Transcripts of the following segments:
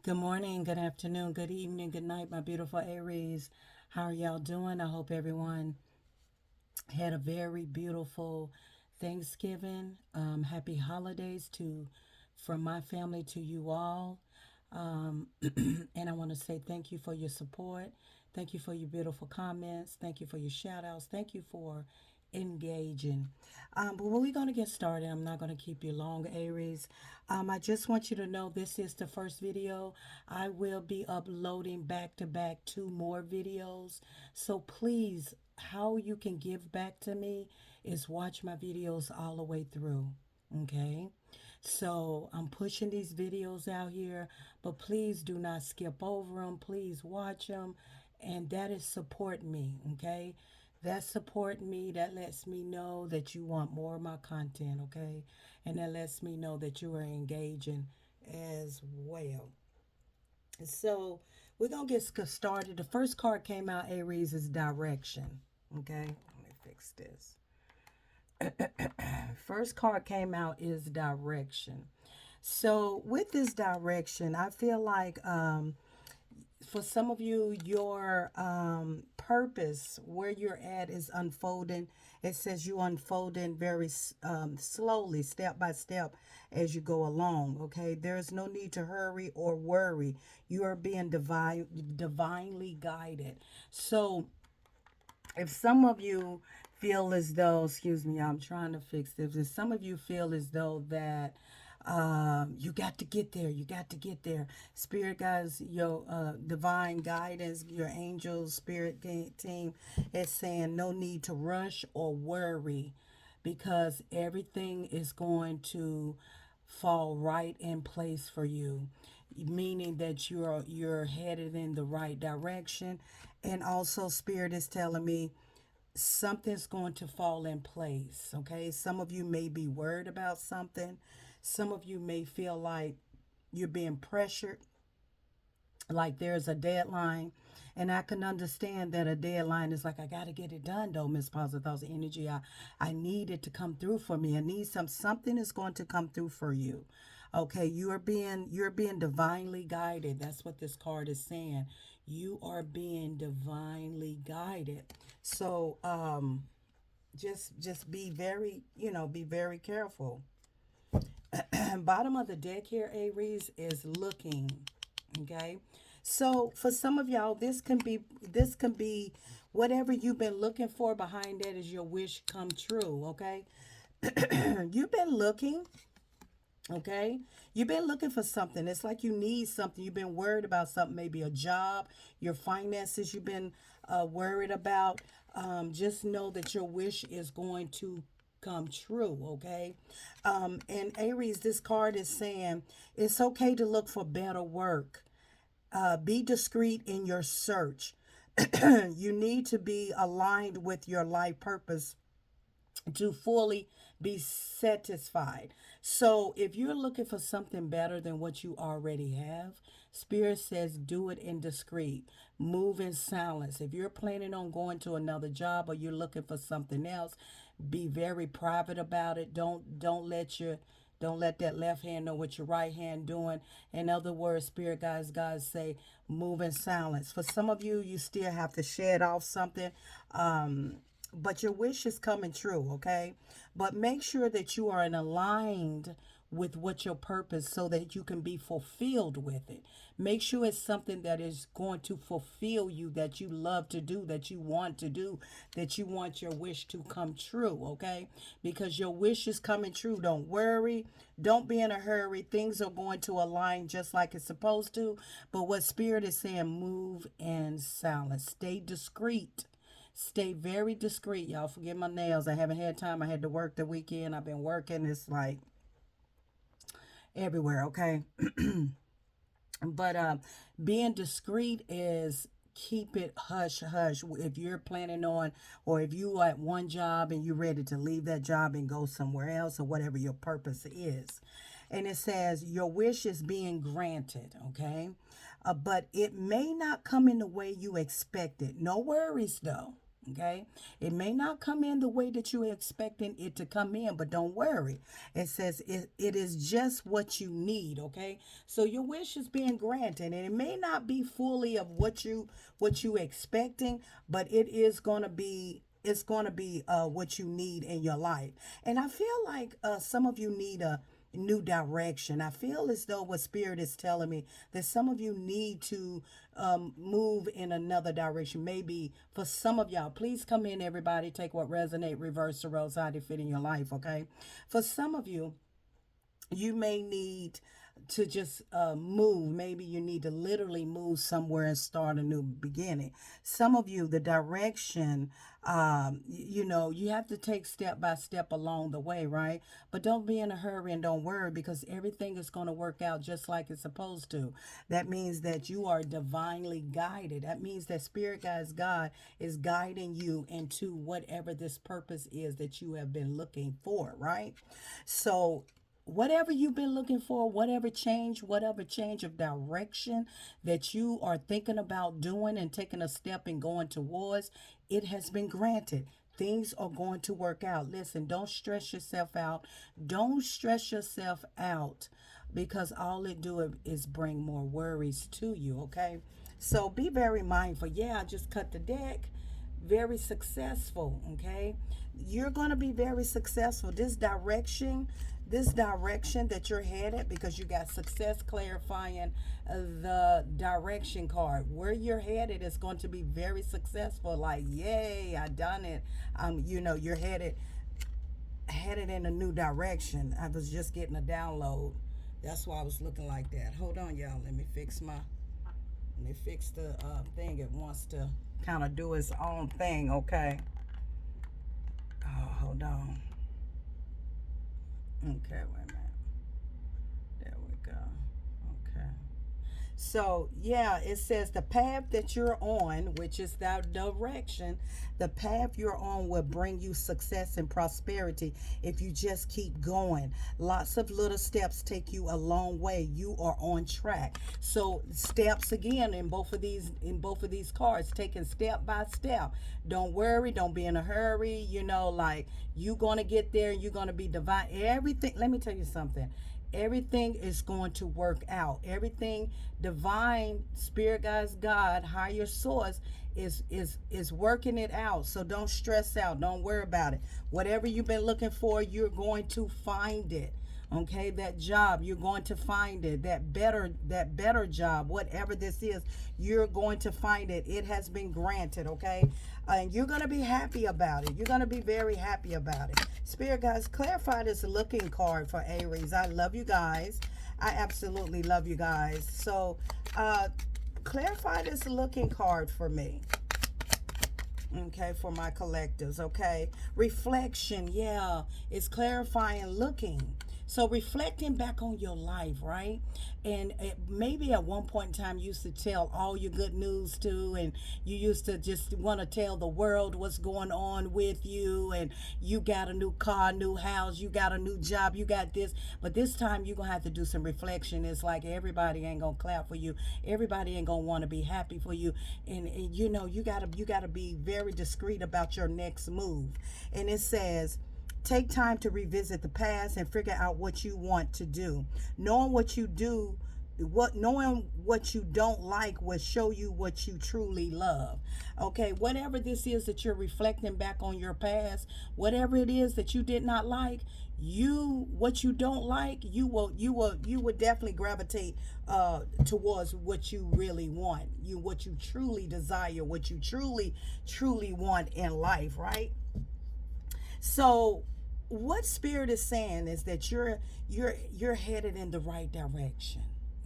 Good morning, good afternoon, good evening, good night, my beautiful Aries. How are y'all doing? I hope everyone had a very beautiful Thanksgiving. Happy holidays to from my family to you all. And I want to say thank you for your support. Thank you for your beautiful comments. Thank you for your shout outs. Thank you for engaging. But we're going to get started. I'm not going to keep you long, Aries. I just want you to know this is the first video. I will be uploading back to back two more videos. So please, how you can give back to me is watch my videos all the way through. Okay? So I'm pushing these videos out here, but please do not skip over them. Please watch them. And that is support me, okay? That support me. That lets me know that you want more of my content, okay? And that lets me know that you are engaging as well. So we're going to get started. The first card came out, Aries, is direction, okay? Let me fix this. First card came out is direction. So with this direction, I feel like for some of you, your purpose, where you're at, is unfolding. It says you unfolding very slowly, step by step, as you go along. Okay, there's no need to hurry or worry. You are being divinely guided. So if some of you feel as though, excuse me, I'm trying to fix this. If some of you feel as though that you got to get there, you got to get there. Spirit guys, your divine guidance, your angels, spirit team is saying no need to rush or worry because everything is going to fall right in place for you, meaning that you're headed in the right direction. And also spirit is telling me something's going to fall in place. Okay, some of you may be worried about something. Some of you may feel like you're being pressured, like there's a deadline. And I can understand that a deadline is like, I got to get it done though, Miss Positive Thoughts Energy. I need it to come through for me. I need something is going to come through for you. Okay, you're being divinely guided. That's what this card is saying. You are being divinely guided. So just be very, be very careful. Bottom of the deck here, Aries, is looking. Okay. So for some of y'all, this can be whatever you've been looking for. Behind that is your wish come true. Okay. You've been looking. Okay. You've been looking for something. It's like you need something. You've been worried about something, maybe a job, your finances, you've been worried about. Just know that your wish is going to come true. Okay. And Aries, this card is saying it's okay to look for better work. Be discreet in your search. You need to be aligned with your life purpose to fully be satisfied. So if you're looking for something better than what you already have, Spirit says do it in discreet. Move in silence. If you're planning on going to another job or you're looking for something else, be very private about it. Don't let that left hand know what your right hand doing. In other words, Spirit guys say move in silence. For some of you, you still have to shed off something. But your wish is coming true, okay? But make sure that you are in aligned with what your purpose so that you can be fulfilled with it. Make sure it's something that is going to fulfill you, that you love to do, that you want to do, that you want your wish to come true, okay? Because your wish is coming true. Don't worry. Don't be in a hurry. Things are going to align just like it's supposed to. But what Spirit is saying, move in silence. Stay discreet. Stay very discreet, y'all. Forget my nails. I haven't had time. I had to work the weekend. I've been working. It's like everywhere, okay? But being discreet is keep it hush hush. If you're planning on, or if you are at one job and you're ready to leave that job and go somewhere else, or whatever your purpose is. And it says your wish is being granted, okay? But it may not come in the way you expected. No worries though. Okay, it may not come in the way that you're expecting it to come in, but don't worry. It says it is just what you need. Okay, so your wish is being granted, and it may not be fully of what you expecting, but it is going to be. It's going to be what you need in your life. And I feel like some of you need a new direction. I feel as though what Spirit is telling me that some of you need to move in another direction. Maybe for some of y'all, please come in, everybody. Take what resonate, reverse the roles, how they fit in your life. Okay. For some of you, you may need to just move. Maybe you need to literally move somewhere and start a new beginning. Some of you, the direction, you have to take step by step along the way, right? But don't be in a hurry and don't worry, because everything is going to work out just like it's supposed to. That means that you are divinely guided. That means that Spirit Guides God is guiding you into whatever this purpose is that you have been looking for, right? So whatever you've been looking for, whatever change of direction that you are thinking about doing and taking a step and going towards, it has been granted. Things are going to work out. Listen, don't stress yourself out. Don't stress yourself out, because all it do is bring more worries to you, okay? So be very mindful. Yeah, I just cut the deck. Very successful, okay? You're going to be very successful. This direction that you're headed, because you got success clarifying the direction card. Where you're headed is going to be very successful. Like, yay, I done it. You're headed in a new direction. I was just getting a download. That's why I was looking like that. Hold on, y'all. Let me fix the thing. It wants to kind of do its own thing, okay? Oh, hold on. Okay, wait a minute. There we go. Okay. So, yeah, it says the path that you're on, which is that direction, the path you're on will bring you success and prosperity if you just keep going. Lots of little steps take you a long way. You are on track. So, steps again in both of these cards, taking step by step. Don't worry, don't be in a hurry, like you're going to get there and you're going to be divine. Everything, let me tell you something. Everything is going to work out. Everything divine, Spirit Guides God, higher source is working it out. So don't stress out. Don't worry about it. Whatever you've been looking for, you're going to find it. Okay, that job, you're going to find it. That better job, whatever this is, you're going to find it. It has been granted, okay? And you're going to be happy about it. You're going to be very happy about it. Spirit guys, clarify this looking card for Aries. I love you guys. I absolutely love you guys. So, clarify this looking card for me. Okay, for my collectives, okay? Reflection, yeah, it's clarifying looking. So reflecting back on your life, right? And maybe at one point in time you used to tell all your good news to, and you used to just want to tell the world what's going on with you, and you got a new car, new house, you got a new job, you got this. But this time you're going to have to do some reflection. It's like everybody ain't going to clap for you. Everybody ain't going to want to be happy for you. And you got to be very discreet about your next move. And it says, take time to revisit the past and figure out what you want to do. Knowing what you don't like will show you what you truly love. Okay, whatever this is that you're reflecting back on your past, whatever it is that you did not like, what you don't like, you would definitely gravitate towards what you really want. What you truly desire, what you truly want in life, right? So what Spirit is saying is that you're headed in the right direction.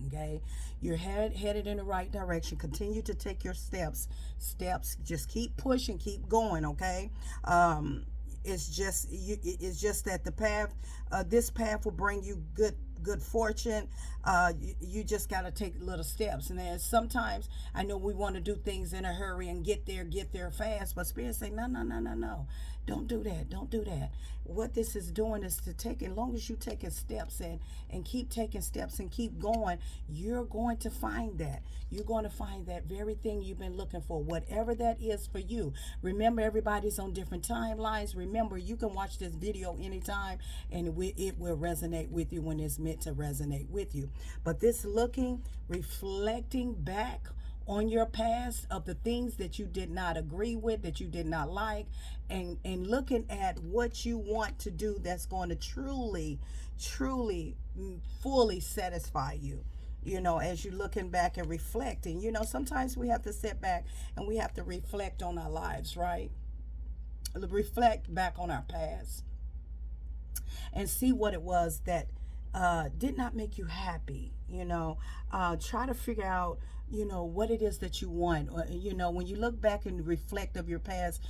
Okay, you're headed in the right direction. Continue to take your steps. Just keep pushing, keep going. Okay, it's just that the path, this path will bring you good fortune. You just got to take little steps. And then sometimes I know we want to do things in a hurry and get there fast, but Spirit say no. Don't do that. Don't do that. What this is doing is to take, as long as you taking steps and keep taking steps and keep going, you're going to find that. You're going to find that very thing you've been looking for, whatever that is for you. Remember, everybody's on different timelines. Remember, you can watch this video anytime and it will resonate with you when it's meant to resonate with you. But this looking, reflecting back on your past of the things that you did not agree with, that you did not like, and looking at what you want to do that's going to truly fully satisfy you, as you're looking back and reflecting. Sometimes we have to sit back and we have to reflect on our lives, right? Reflect back on our past and see what it was that did not make you happy. Try to figure out what it is that you want. When you look back and reflect of your past,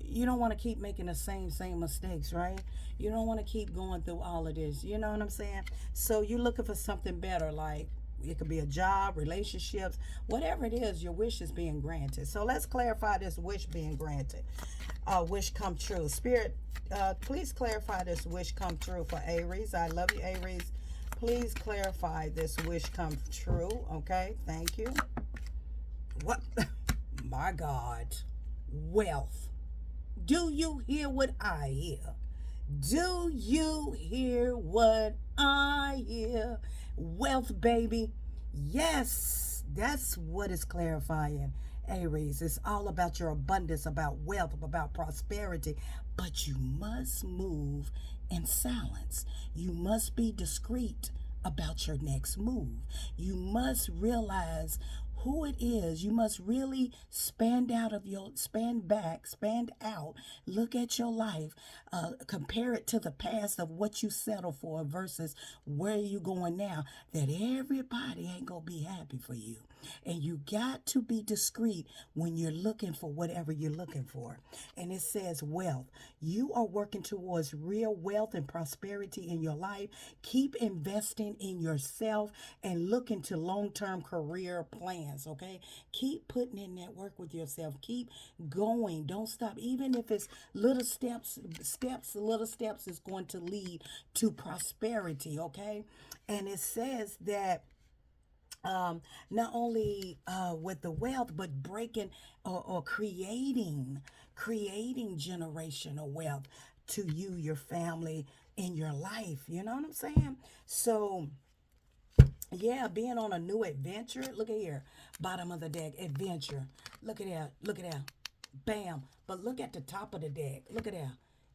you don't want to keep making the same mistakes, right? You don't want to keep going through all of this. You know what I'm saying? So you're looking for something better, like it could be a job, relationships, whatever it is. Your wish is being granted. So let's clarify this wish being granted. Wish come true. Spirit, please clarify this wish come true for Aries. I love you, Aries. Please clarify this wish come true. Okay, thank you. What? My God. Wealth. Do you hear what I hear? Do you hear what I hear? Wealth, baby. Yes, that's what is clarifying, Aries. It's all about your abundance, about wealth, about prosperity. But you must move in silence. You must be discreet about your next move. You must realize who it is. You must really expand out, look at your life, compare it to the past of what you settled for versus where you going now. That everybody ain't gonna be happy for you. And you got to be discreet when you're looking for whatever you're looking for. And it says wealth. You are working towards real wealth and prosperity in your life. Keep investing in yourself and look into long-term career plans, okay? Keep putting in that work with yourself. Keep going. Don't stop. Even if it's little steps is going to lead to prosperity, okay? And it says that not only with the wealth, but breaking or creating generational wealth to you, your family, in your life. You know what I'm saying? So yeah, being on a new adventure. Look at here, bottom of the deck, adventure. Look at that. Look at that. Bam. But look at the top of the deck. Look at that.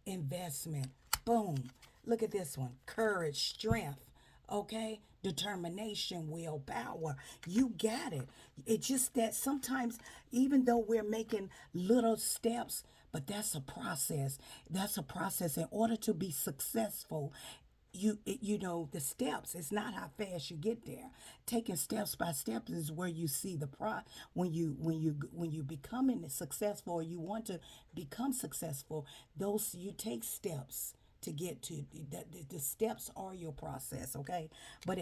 Investment. Boom. Look at this one. Courage, strength. Okay? Determination, willpower. You got it. It's just that sometimes, even though we're making little steps, but that's a process. That's a process. In order to be successful, the steps, it's not how fast you get there. Taking steps by steps is where you see the when you becoming successful, or you want to become successful, those you take steps to get to that. The steps are your process, okay? But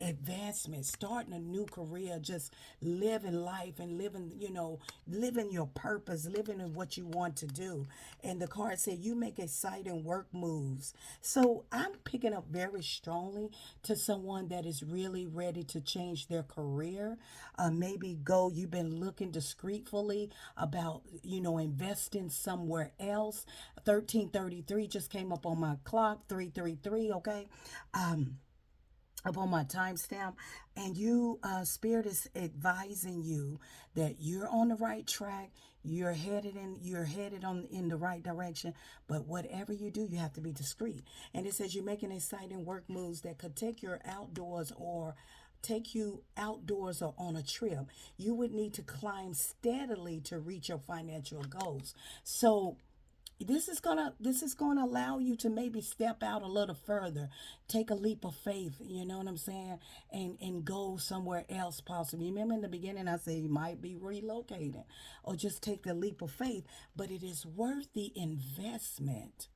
advancement, starting a new career, just living life and living your purpose, living in what you want to do. And the card said you make exciting work moves. So I'm picking up very strongly to someone that is really ready to change their career. You've been looking discreetly about, investing somewhere else. 1333 just came up on my clock, 333, okay? Up on my timestamp, and spirit is advising you that you're on the right track. You're headed in the right direction. But whatever you do, you have to be discreet. And it says you're making exciting work moves that could take you outdoors or on a trip. You would need to climb steadily to reach your financial goals. So this is gonna allow you to maybe step out a little further, take a leap of faith. You know what I'm saying, and go somewhere else possibly. Remember in the beginning I said you might be relocating, or just take the leap of faith. But it is worth the investment.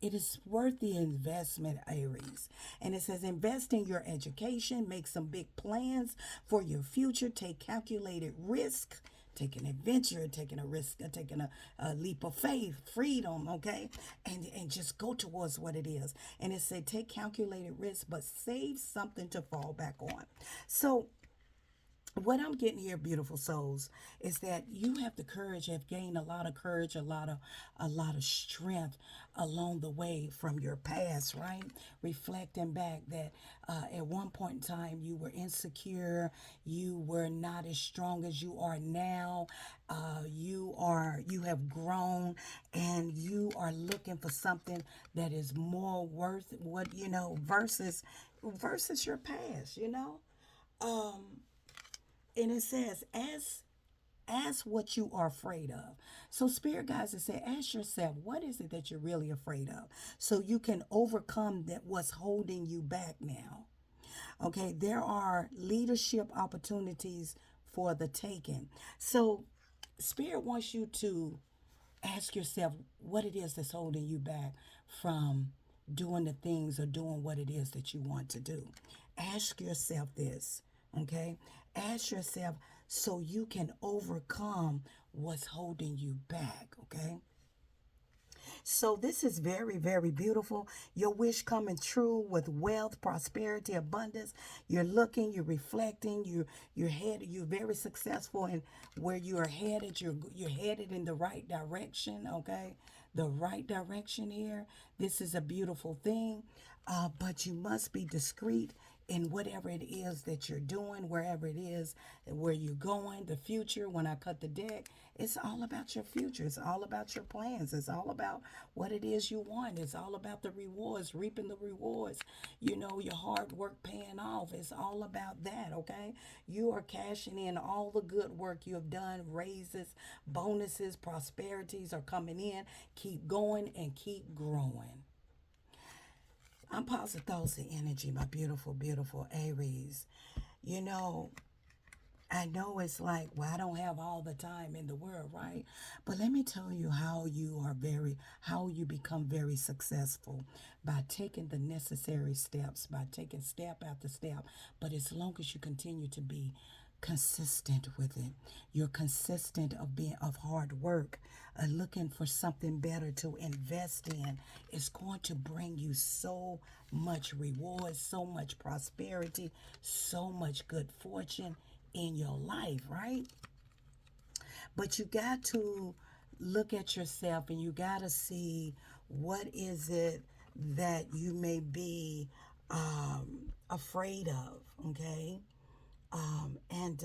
It is worth the investment, Aries. And it says invest in your education, make some big plans for your future, take calculated risk taking adventure, taking a risk, taking a leap of faith, freedom, okay? And just go towards what it is. And it said, take calculated risks, but save something to fall back on. So what I'm getting here, beautiful souls, is that you have the courage, have gained a lot of courage, a lot of strength along the way from your past, right? Reflecting back that at one point in time you were insecure, you were not as strong as you are now. You have grown, and you are looking for something that is more worth what versus your past, and it says, ask what you are afraid of. So spirit guides have said, ask yourself, what is it that you're really afraid of? So you can overcome that what's holding you back now. Okay, there are leadership opportunities for the taking. So spirit wants you to ask yourself what it is that's holding you back from doing the things or doing what it is that you want to do. Ask yourself this, okay? Ask yourself so you can overcome what's holding you back, okay? So this is very, very beautiful. Your wish coming true with wealth, prosperity, abundance. You're looking, you're reflecting, you're very successful in where you are headed. You're headed in the right direction, okay? The right direction here. This is a beautiful thing. But you must be discreet in whatever it is that you're doing, wherever it is, where you're going, the future. When I cut the deck, it's all about your future. It's all about your plans. It's all about what it is you want. It's all about the rewards, reaping the rewards. Your hard work paying off. It's all about that, okay? You are cashing in all the good work you have done. Raises, bonuses, prosperities are coming in. Keep going and keep growing. I'm positive thoughts and energy, my beautiful, beautiful Aries. You know, I know it's like, well, I don't have all the time in the world, right? But let me tell you how you become very successful by taking the necessary steps, by taking step after step. But as long as you continue to be consistent with it, you're consistent of hard work, looking for something better to invest in, it's going to bring you so much reward, so much prosperity, so much good fortune in your life, right? But you got to look at yourself, and you got to see what is it that you may be afraid of, okay? And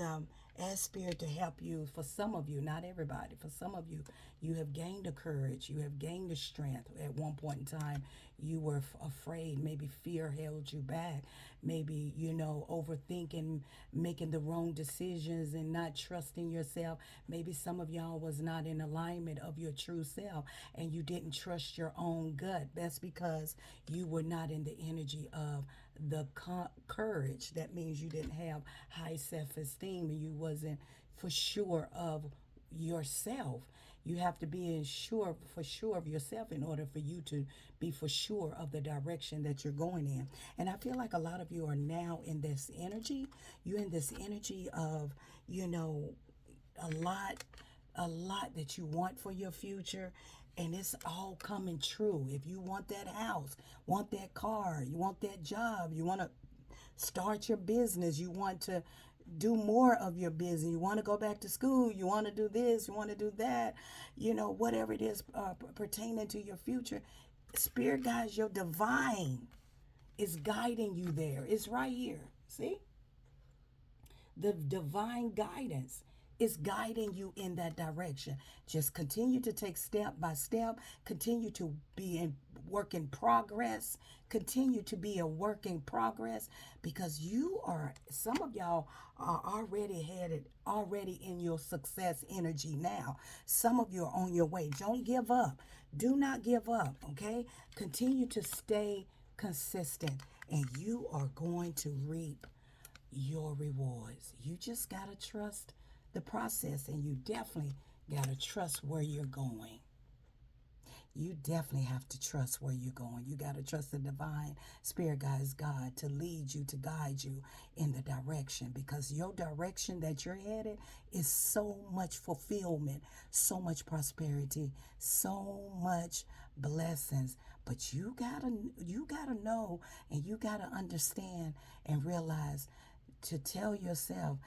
ask Spirit to help you. For some of you, not everybody, for some of you, you have gained the courage, you have gained the strength. At one point in time, you were afraid. Maybe fear held you back. Maybe, overthinking, making the wrong decisions and not trusting yourself. Maybe some of y'all was not in alignment of your true self, and you didn't trust your own gut. That's because you were not in the energy of the courage. That means you didn't have high self-esteem, and you wasn't for sure of yourself. You have to be for sure of yourself in order for you to be for sure of the direction that you're going in. And I feel like a lot of you are now in this energy. You're in this energy of, a lot that you want for your future, and it's all coming true. If you want that house, want that car, you want that job, you want to start your business, you want to do more of your business, you want to go back to school, you want to do this, you want to do that, whatever it is pertaining to your future, Spirit guides, your divine is guiding you there. It's right here. See? The divine guidance is guiding you in that direction. Just continue to take step by step. Continue to be in work in progress. Continue to be a work in progress, because some of y'all are already in your success energy now. Some of you are on your way. Don't give up. Do not give up, okay? Continue to stay consistent, and you are going to reap your rewards. You just got to trust the process, and you definitely got to trust where you're going. you definitely have to trust where you're going. You got to trust the divine spirit guides God to lead you, to guide you in the direction, because your direction that you're headed is so much fulfillment, so much prosperity, so much blessings. But you gotta know, and you gotta understand and realize to tell yourself,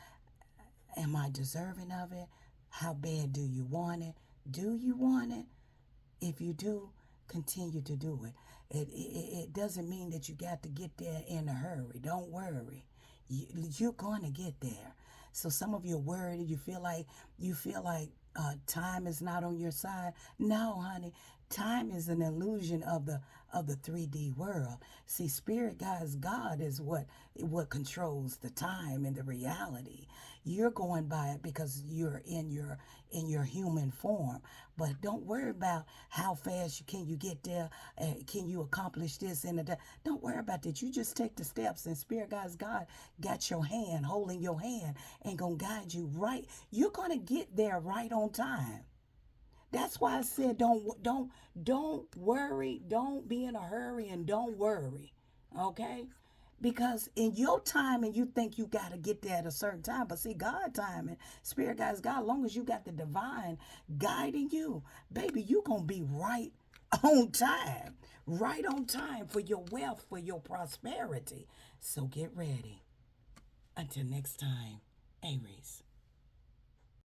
am I deserving of it? How bad do you want it? Do you want it? If you do, continue to do it. It doesn't mean that you got to get there in a hurry. Don't worry. You're going to get there. So some of you are worried. You feel like time is not on your side. No, honey. Time is an illusion of the 3D world. See, spirit guides God is what controls the time and the reality. You're going by it because you're in your human form. But don't worry about how fast you get there. Can you accomplish this and that? Don't worry about that. You just take the steps, and spirit guides God got your hand, holding your hand, and gonna guide you right. You're gonna get there right on time. That's why I said don't worry, don't be in a hurry, and don't worry. Okay? Because in your time, and you think you got to get there at a certain time, but see, God time and spirit guides God, as long as you got the divine guiding you, baby, you going to be on time, right on time for your wealth, for your prosperity. So get ready. Until next time, Aries.